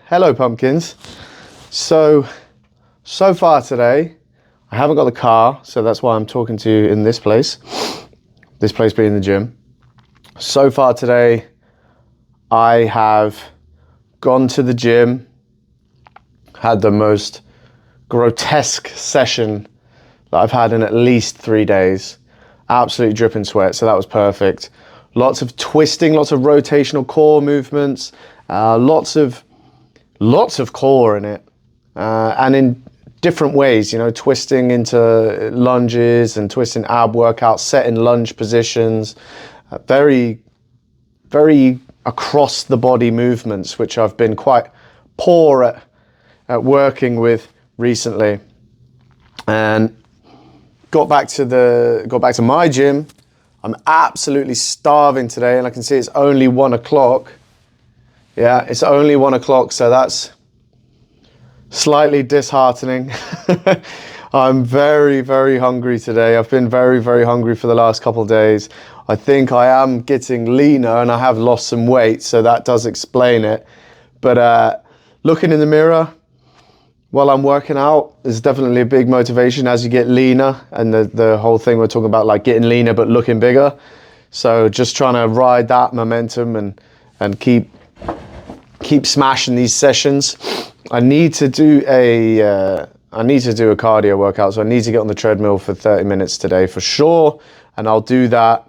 Hello pumpkins. So far today, I haven't got the car, so that's why I'm talking to you in this place. This place being the gym. So far today, I have gone to the gym, had the most grotesque session that I've had in at least 3 days. Absolutely dripping sweat, so that was perfect. Lots of twisting, lots of rotational core movements, lots of core in it, and in different ways, you know, twisting into lunges and twisting ab workouts, set in lunge positions, very across the body movements, which I've been quite poor at working with recently. And got back to my gym. I'm absolutely starving today, and I can see it's only 1 o'clock. Yeah, it's only 1 o'clock, so that's slightly disheartening. I'm very hungry today. I've been very hungry for the last couple of days. I think I am getting leaner and I have lost some weight, so that does explain it. But looking in the mirror while I'm working out is definitely a big motivation as you get leaner, and the whole thing we're talking about, like getting leaner but looking bigger. So just trying to ride that momentum and keep smashing these sessions. I need to do a cardio workout, so I need to get on the treadmill for 30 minutes today for sure, and I'll do that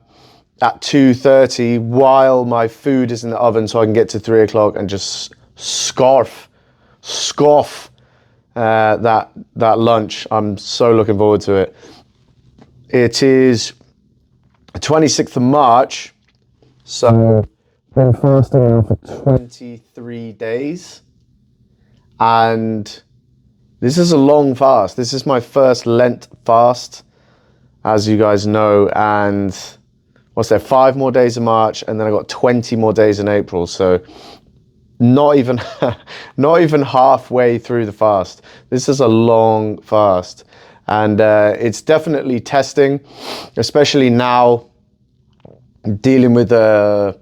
at 2:30 while my food is in the oven, so I can get to 3 o'clock and just scoff that lunch. I'm so looking forward to it. It is 26th of March, so been fasting now for 23 days, and this is a long fast. This is my first Lent fast, as you guys know, and what's there, 5 more days in March, and then I got 20 more days in April, so not even halfway through the fast. This is a long fast, and it's definitely testing, especially now dealing with the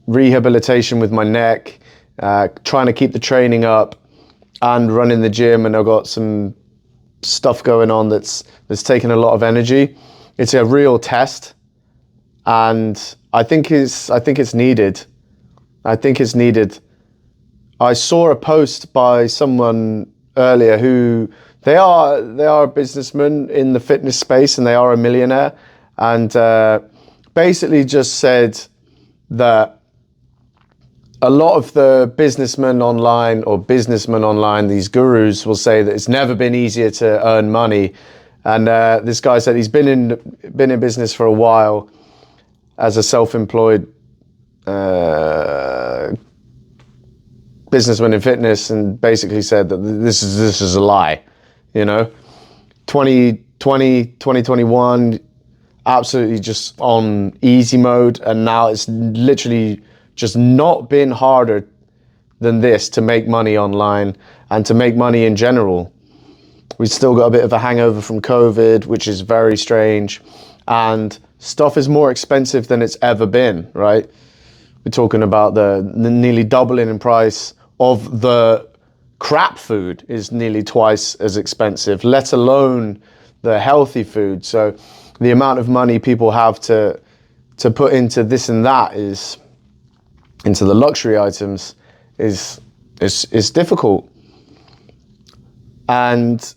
rehabilitation with my neck, trying to keep the training up and running the gym, and I've got some stuff going on that's taking a lot of energy. It's a real test, and I think it's needed. I think it's needed. I saw a post by someone earlier who they are a businessman in the fitness space, and they are a millionaire, and basically just said that a lot of the businessmen online, these gurus will say that it's never been easier to earn money. And this guy said he's been in business for a while as a self-employed businessman in fitness, and basically said that this is a lie. You know, 2021, absolutely just on easy mode, and now it's literally just not been harder than this to make money online and to make money in general. We've still got a bit of a hangover from COVID, which is very strange, and stuff is more expensive than it's ever been, right? We're talking about the nearly doubling in price of the crap food is nearly twice as expensive, let alone the healthy food. So the amount of money people have to put into this and that into the luxury items is difficult. And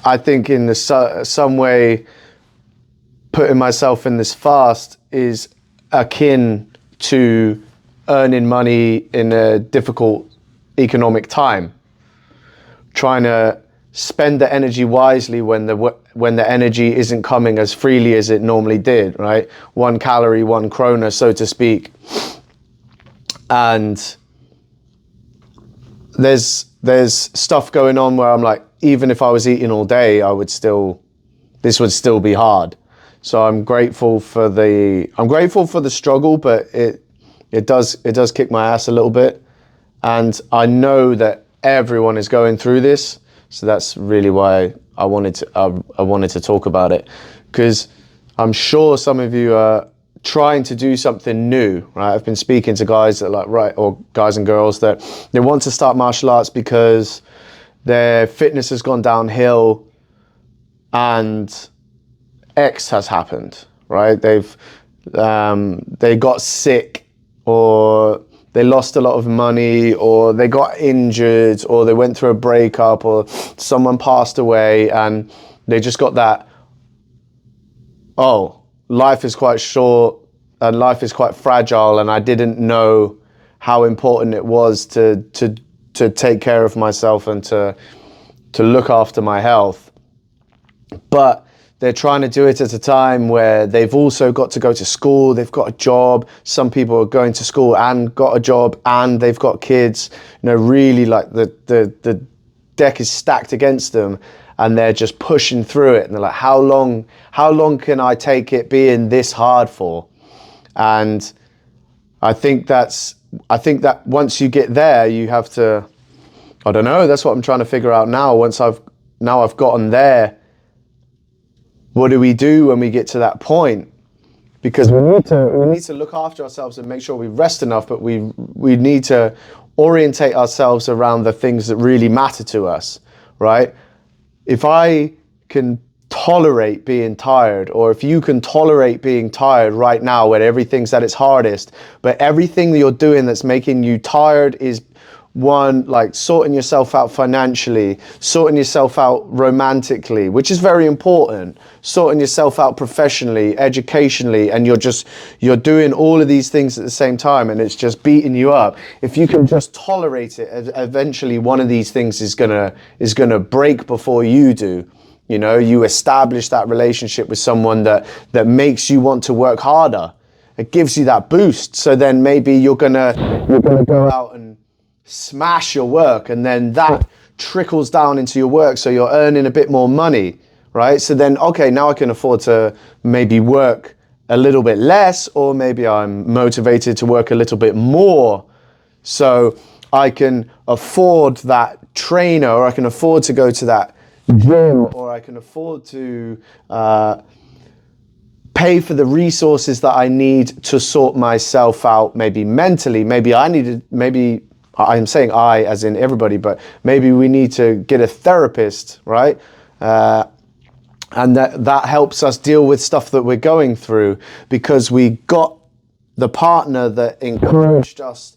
I think in some way putting myself in this fast is akin to earning money in a difficult economic time, trying to spend the energy wisely when the energy isn't coming as freely as it normally did, right? 1 calorie, 1 krona, so to speak. And there's stuff going on where I'm like, even if I was eating all day, this would still be hard. So I'm grateful for the struggle, but it does kick my ass a little bit. And I know that everyone is going through this. So that's really why I wanted to talk about it, because I'm sure some of you are trying to do something new, right? I've been speaking to guys that or guys and girls that they want to start martial arts because their fitness has gone downhill and X has happened, right? They got sick, or they lost a lot of money, or they got injured, or they went through a breakup, or someone passed away, and they just got that, oh, life is quite short and life is quite fragile, and I didn't know how important it was to take care of myself and to look after my health. But they're trying to do it at a time where they've also got to go to school, they've got a job. Some people are going to school and got a job, and they've got kids. Really, like the deck is stacked against them, and they're just pushing through it. And they're like, how long can I take it being this hard for? And I think that once you get there, you have to, I don't know, that's what I'm trying to figure out now. Once I've gotten there, what do we do when we get to that point? Because we need to look after ourselves and make sure we rest enough, but we need to orientate ourselves around the things that really matter to us, right? If I can tolerate being tired, or if you can tolerate being tired right now when everything's at its hardest, but everything that you're doing that's making you tired is one, like sorting yourself out financially, sorting yourself out romantically, which is very important, sorting yourself out professionally, educationally, and you're doing all of these things at the same time, and it's just beating you up. If you can just tolerate it, eventually one of these things is gonna break before you do. You establish that relationship with someone that makes you want to work harder. It gives you that boost. So then maybe you're gonna go out and smash your work, and then that trickles down into your work, so you're earning a bit more money, right? So then, okay, now I can afford to maybe work a little bit less, or maybe I'm motivated to work a little bit more, so I can afford that trainer, or I can afford to go to that gym, or I can afford to pay for the resources that I need to sort myself out, maybe mentally. Maybe I'm saying I as in everybody, but maybe we need to get a therapist, right? And that helps us deal with stuff that we're going through, because we got the partner that encouraged us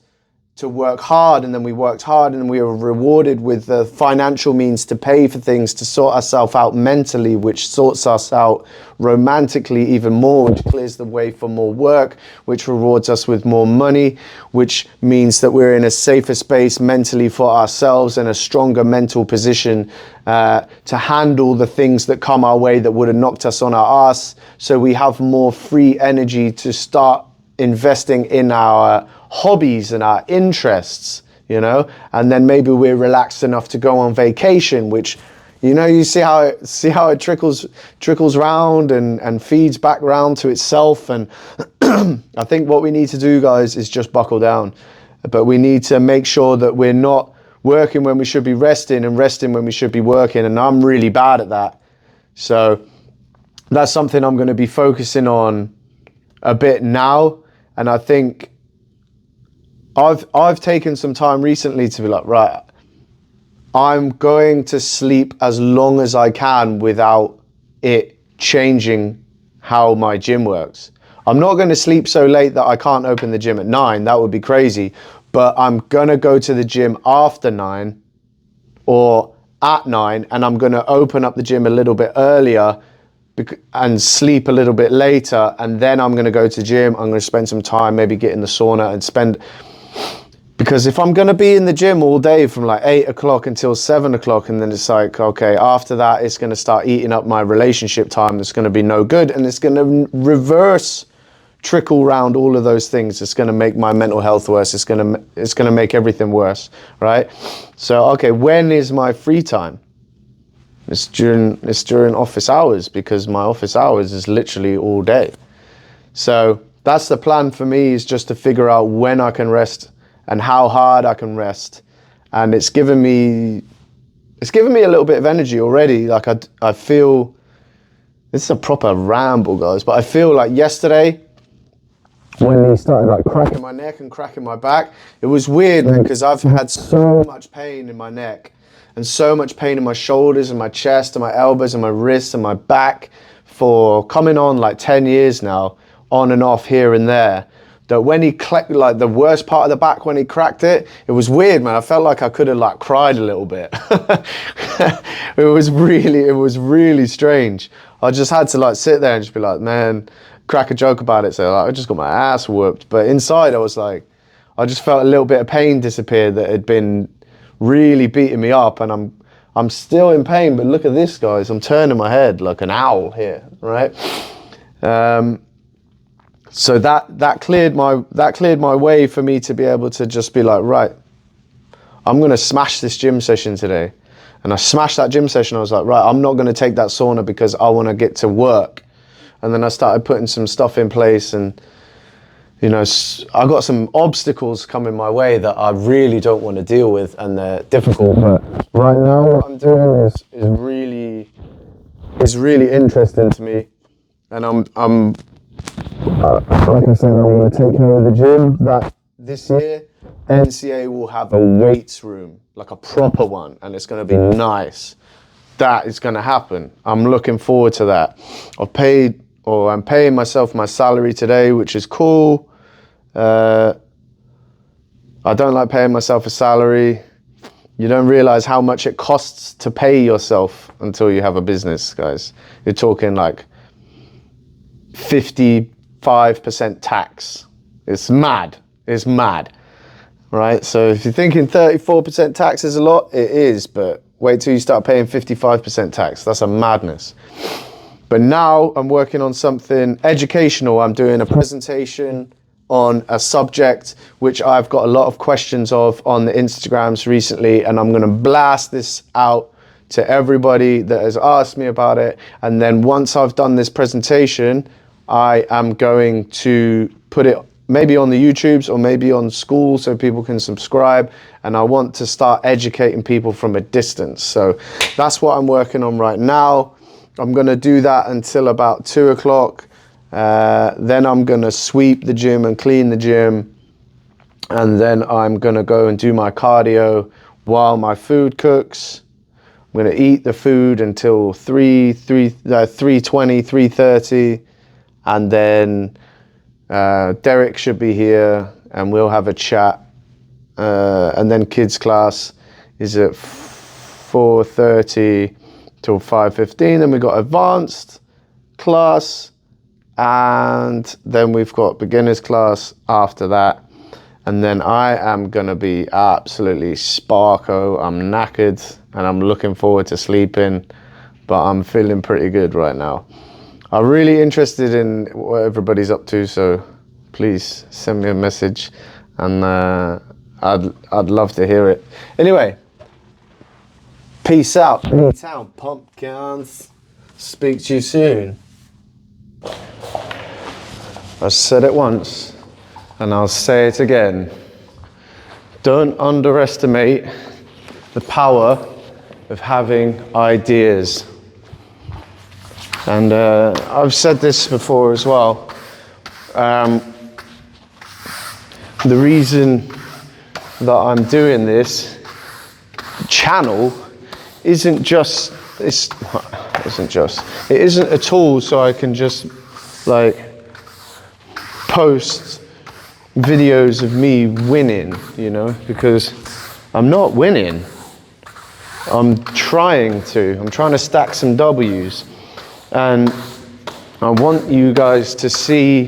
to work hard, and then we worked hard, and we were rewarded with the financial means to pay for things, to sort ourselves out mentally, which sorts us out romantically even more, which clears the way for more work, which rewards us with more money, which means that we're in a safer space mentally for ourselves, and a stronger mental position to handle the things that come our way that would have knocked us on our ass. So we have more free energy to start investing in our hobbies and our interests, and then maybe we're relaxed enough to go on vacation, which, you see how it trickles round and feeds back round to itself. And I think what we need to do, guys, is just buckle down. But we need to make sure that we're not working when we should be resting, and resting when we should be working. And I'm really bad at that. So that's something I'm going to be focusing on a bit now. And I think I've taken some time recently to be like, right, I'm going to sleep as long as I can without it changing how my gym works. I'm not going to sleep so late that I can't open the gym at 9. That would be crazy. But I'm going to go to the gym after 9 or at 9, and I'm going to open up the gym a little bit earlier and sleep a little bit later, and then I'm going to go to gym. I'm going to spend some time, maybe get in the sauna and because if I'm going to be in the gym all day from like 8 o'clock until 7 o'clock, and then it's like, okay, after that, it's going to start eating up my relationship time. It's going to be no good, and it's going to reverse trickle around all of those things. It's going to make my mental health worse. It's going to make everything worse, right? So, okay, when is my free time? It's during office hours, because my office hours is literally all day. So that's the plan for me, is just to figure out when I can rest and how hard I can rest. And it's given me a little bit of energy already. Like I feel, this is a proper ramble, guys, but I feel like yesterday when he started like cracking my neck and cracking my back. It was weird, man, because I've had so much pain in my neck and so much pain in my shoulders and my chest and my elbows and my wrists and my back for coming on like 10 years now, on and off here and there, that when he cracked, like the worst part of the back, when he cracked it, it was weird, man. I felt like I could have like cried a little bit. It was really strange. I just had to like sit there and just be like, man, crack a joke about it. So like, I just got my ass whooped. But inside I was like, I just felt a little bit of pain disappear that had been really beating me up, and I'm still in pain, but look at this, guys. I'm turning my head like an owl here, right? So that cleared my way for me to be able to just be like, right, I'm gonna smash this gym session today. And I smashed that gym session. I was like, right, I'm not gonna take that sauna because I wanna get to work. And then I started putting some stuff in place, and you know, I got some obstacles coming my way that I really don't want to deal with, and they're difficult. But right now, what I'm doing is really interesting to me, and I'm like I said, I want to take over the gym. That this year, NCA will have a weights room, like a proper one, and it's going to be nice. That is going to happen. I'm looking forward to that. I'm paying myself my salary today, which is cool. I don't like paying myself a salary. You don't realize how much it costs to pay yourself until you have a business, guys. You're talking like 55% tax. It's mad. It's mad, right? So if you're thinking 34% tax is a lot, it is, but wait till you start paying 55% tax. That's a madness. But now I'm working on something educational. I'm doing a presentation on a subject which I've got a lot of questions of on the Instagrams recently, and I'm going to blast this out to everybody that has asked me about it. And then once I've done this presentation, I am going to put it maybe on the YouTubes or maybe on school so people can subscribe, and I want to start educating people from a distance. So that's what I'm working on right now. I'm going to do that until about 2 o'clock. Then I'm gonna sweep the gym and clean the gym, and then I'm gonna go and do my cardio while my food cooks. I'm gonna eat the food until 3:20, 3:30, and then Derek should be here and we'll have a chat. And then kids class is at 4:30 till 5:15. Then we got advanced class, and then we've got beginners class after that. And then I am gonna be absolutely sparko. I'm knackered and I'm looking forward to sleeping, but I'm feeling pretty good right now. I'm really interested in what everybody's up to, so please send me a message, and I'd love to hear it. Anyway, peace out. Town pumpkins. Speak to you soon. I said it once, and I'll say it again. Don't underestimate the power of having ideas. And I've said this before as well. The reason that I'm doing this channel it isn't a tool so I can just like post videos of me winning, you know, because I'm not winning. I'm trying to stack some W's, and I want you guys to see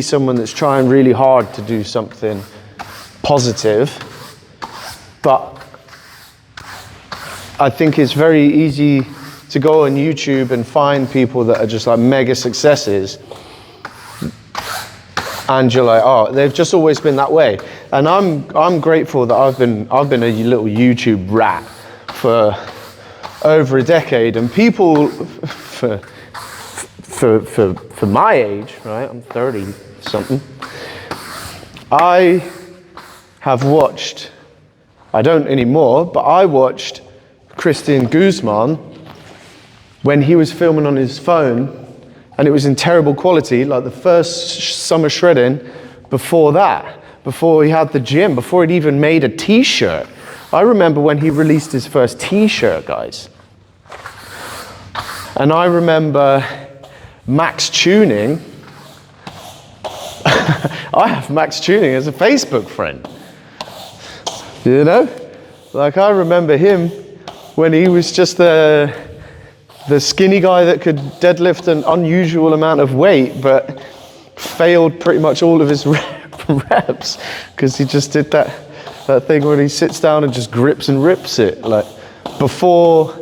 someone that's trying really hard to do something positive. But I think it's very easy to go on YouTube and find people that are just like mega successes, and you're like, oh, they've just always been that way. And I'm grateful that I've been a little YouTube rat for over a decade, and people for my age, right? I'm 30 something. I have watched, I don't anymore, but I watched Christian Guzman when he was filming on his phone and it was in terrible quality, like the first summer shredding before that, before he had the gym, before he'd even made a t-shirt. I remember when he released his first t-shirt, guys. And I remember Max Tuning. I have Max Tuning as a Facebook friend. You know? Like, I remember him when he was just the skinny guy that could deadlift an unusual amount of weight, but failed pretty much all of his reps because he just did that thing where he sits down and just grips and rips it. Like, before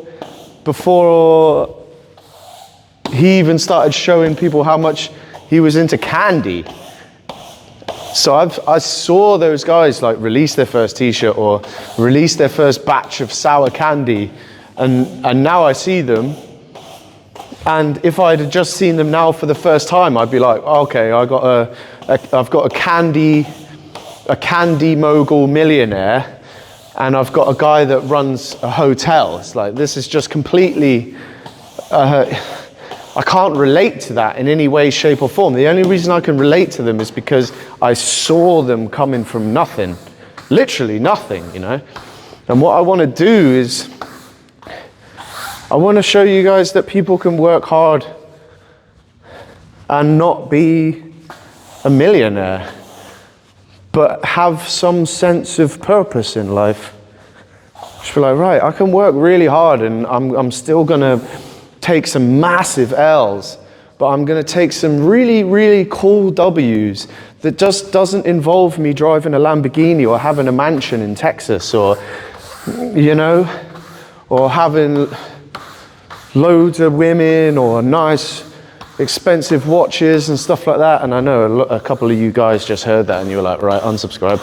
he even started showing people how much he was into candy. So I saw those guys like release their first t-shirt or release their first batch of sour candy, and now I see them, and if I'd have just seen them now for the first time, I'd be like, okay, I've got a candy mogul millionaire, and I've got a guy that runs a hotel. It's like, this is just completely I can't relate to that in any way, shape or form. The only reason I can relate to them is because I saw them coming from nothing, literally nothing, you know. And what I want to do is, I want to show you guys that people can work hard and not be a millionaire, but have some sense of purpose in life. Just be like, right, I can work really hard and I'm still going to take some massive L's, but I'm going to take some really, really cool W's that just doesn't involve me driving a Lamborghini or having a mansion in Texas, or, you know, or having loads of women or nice expensive watches and stuff like that. And I know a couple of you guys just heard that and you were like, right, unsubscribe.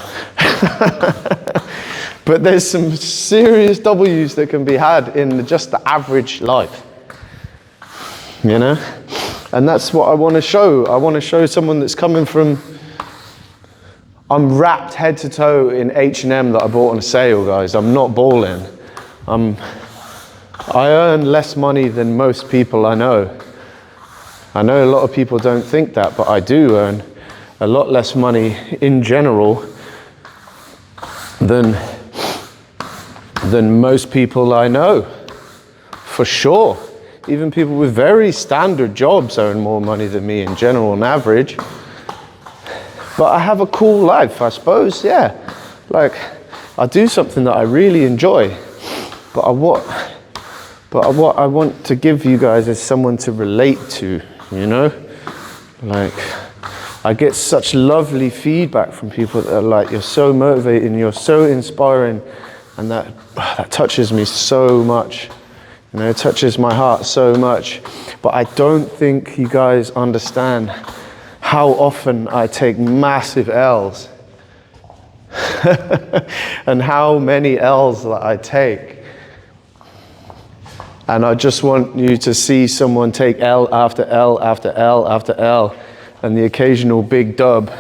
But there's some serious W's that can be had in just the average life. You know, and that's what I want to show. I want to show someone that's coming from, I'm wrapped head to toe in H&M that I bought on a sale, guys. I'm not balling. I earn less money than most people I know. I know a lot of people don't think that, but I do earn a lot less money in general than most people I know, for sure. Even people with very standard jobs earn more money than me in general on average. But I have a cool life, I suppose, yeah. Like, I do something that I really enjoy. But what I want to give you guys is someone to relate to, you know? Like, I get such lovely feedback from people that are like, you're so motivating, you're so inspiring, and that touches me so much. You know, it touches my heart so much. But I don't think you guys understand how often I take massive L's and how many L's that I take. And I just want you to see someone take L after L after L after L and the occasional big dub,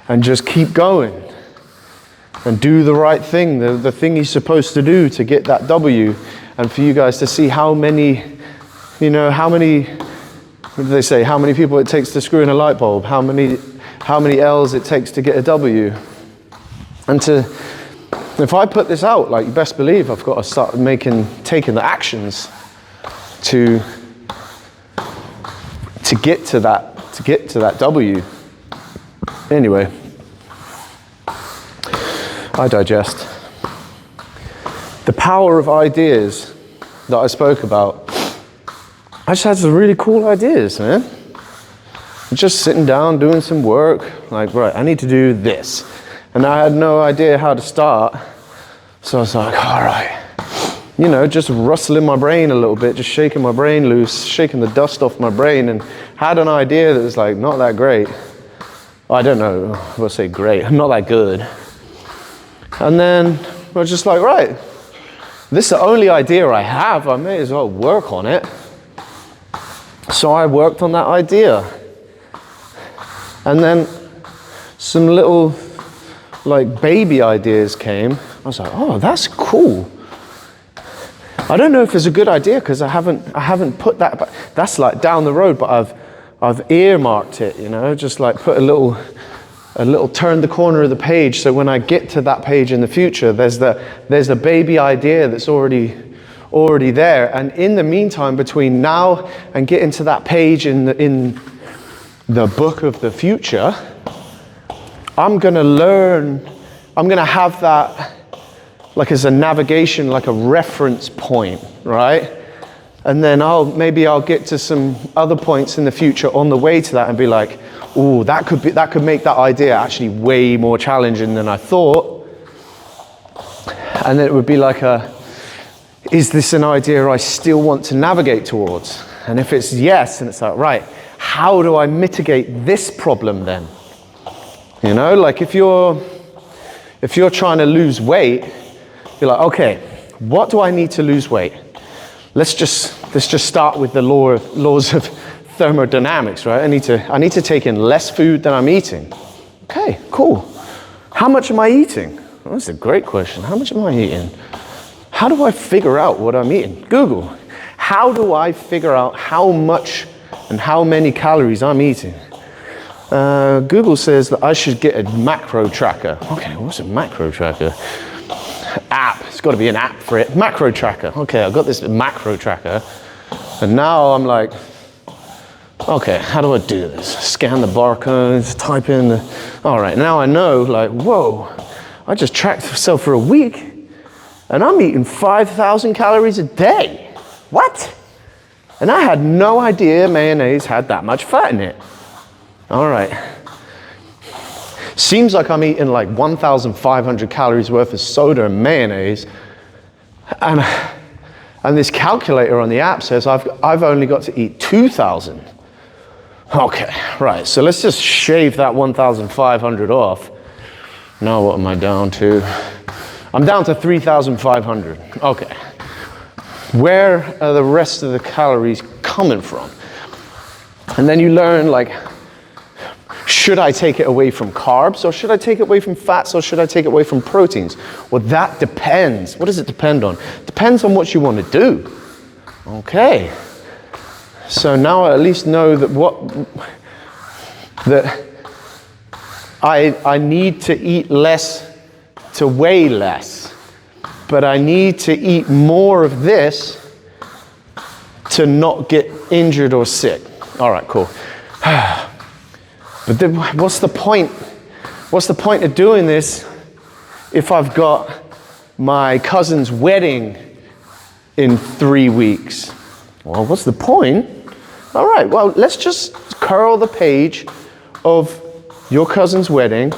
and just keep going and do the right thing, the thing he's supposed to do to get that W. And for you guys to see how many, you know, what do they say? How many people it takes to screw in a light bulb? How many L's it takes to get a W? And if I put this out, like, you best believe I've got to start taking the actions to get to that W. Anyway, I digest. The power of ideas that I spoke about. I just had some really cool ideas, man. Just sitting down, doing some work, like, right, I need to do this. And I had no idea how to start. So I was like, all right, you know, just rustling my brain a little bit, just shaking my brain loose, shaking the dust off my brain, and had an idea that was like, not that great. I don't know, I'll say great, not that good. And then I was just like, right, this is the only idea I have, I may as well work on it. So I worked on that idea. And then some little, like, baby ideas came. I was like, oh, that's cool. I don't know if it's a good idea because I haven't put that, but that's like down the road, but I've earmarked it, you know, just like put a little turn the corner of the page, so when I get to that page in the future, there's the baby idea that's already there. And in the meantime, between now and getting to that page in the book of the future, I'm gonna have that like as a navigation, like a reference point, right? And then maybe I'll get to some other points in the future on the way to that and be like, ooh, that could make that idea actually way more challenging than I thought. And then it would be like is this an idea I still want to navigate towards? And if it's yes, and it's like, right, how do I mitigate this problem then? You know, like if you're trying to lose weight, you're like, okay, what do I need to lose weight? Let's just start with the laws of thermodynamics, right? I need to take in less food than I'm eating. Okay, cool. How much am I eating? Well, that's a great question. How much am I eating? How do I figure out what I'm eating? Google. How do I figure out how much and how many calories I'm eating? Google says that I should get a macro tracker. Okay, what's a macro tracker? App. It's got to be an app for it. Macro tracker. Okay, I've got this macro tracker. And now I'm like, okay, how do I do this? Scan the barcodes, type in all right, now I know, like, whoa, I just tracked myself for a week and I'm eating 5,000 calories a day. What? And I had no idea mayonnaise had that much fat in it. All right. Seems like I'm eating like 1,500 calories worth of soda and mayonnaise. And this calculator on the app says I've only got to eat 2,000. Okay, right, so let's just shave that 1,500 off. Now what am I down to? I'm down to 3,500. Okay. Where are the rest of the calories coming from? And then you learn, like, should I take it away from carbs, or should I take it away from fats, or should I take it away from proteins? Well, that depends. What does it depend on? Depends on what you want to do. Okay. So now I at least know that I need to eat less to weigh less, but I need to eat more of this to not get injured or sick. All right, cool. But then what's the point? What's the point of doing this if I've got my cousin's wedding in 3 weeks? Well, what's the point? All right, well, let's just curl the page of your cousin's wedding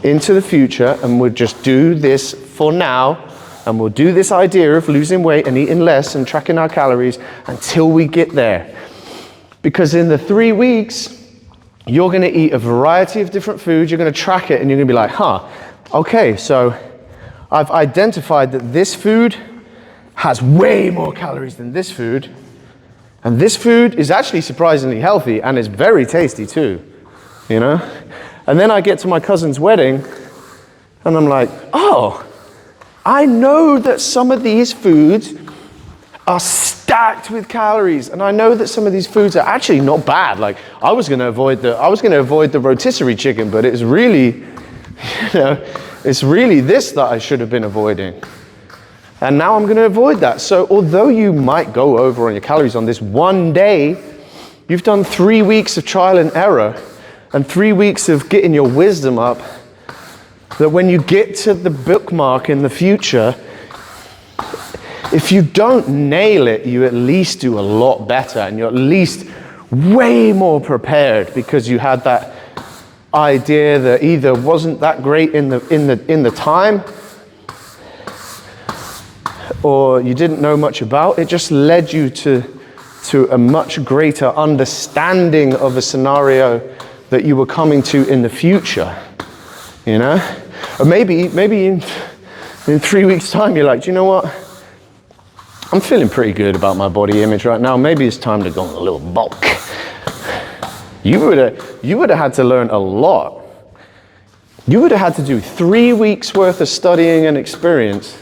into the future, and we'll just do this for now, and we'll do this idea of losing weight and eating less and tracking our calories until we get there. Because in the 3 weeks, you're gonna eat a variety of different foods, you're gonna track it, and you're gonna be like, okay, so I've identified that this food has way more calories than this food, and this food is actually surprisingly healthy and is very tasty too, you know? And then I get to my cousin's wedding, and I'm like, oh, I know that some of these foods are stacked with calories, and I know that some of these foods are actually not bad. Like, I was going to avoid the rotisserie chicken, but it's really, it's really this that I should have been avoiding. And now I'm going to avoid that. So although you might go over on your calories on this one day, you've done 3 weeks of trial and error and 3 weeks of getting your wisdom up, that when you get to the bookmark in the future, if you don't nail it, you at least do a lot better, and you're at least way more prepared because you had that idea that either wasn't that great in the time, or you didn't know much about. It just led you to a much greater understanding of a scenario that you were coming to in the future, you know? Or maybe in 3 weeks' time, you're like, do you know what? I'm feeling pretty good about my body image right now. Maybe it's time to go on a little bulk. You would have had to learn a lot. You would have had to do 3 weeks worth of studying and experience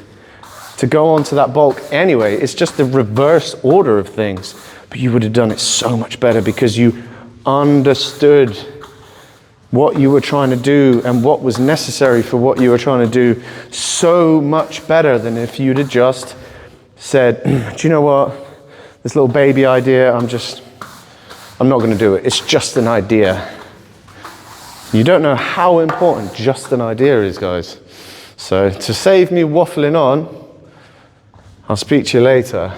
to go onto that bulk anyway. It's just the reverse order of things. But you would have done it so much better because you understood what you were trying to do and what was necessary for what you were trying to do so much better than if you'd have just said, do you know what, this little baby idea, I'm not going to do it. It's just an idea. You don't know how important just an idea is, guys. So to save me waffling on, I'll speak to you later.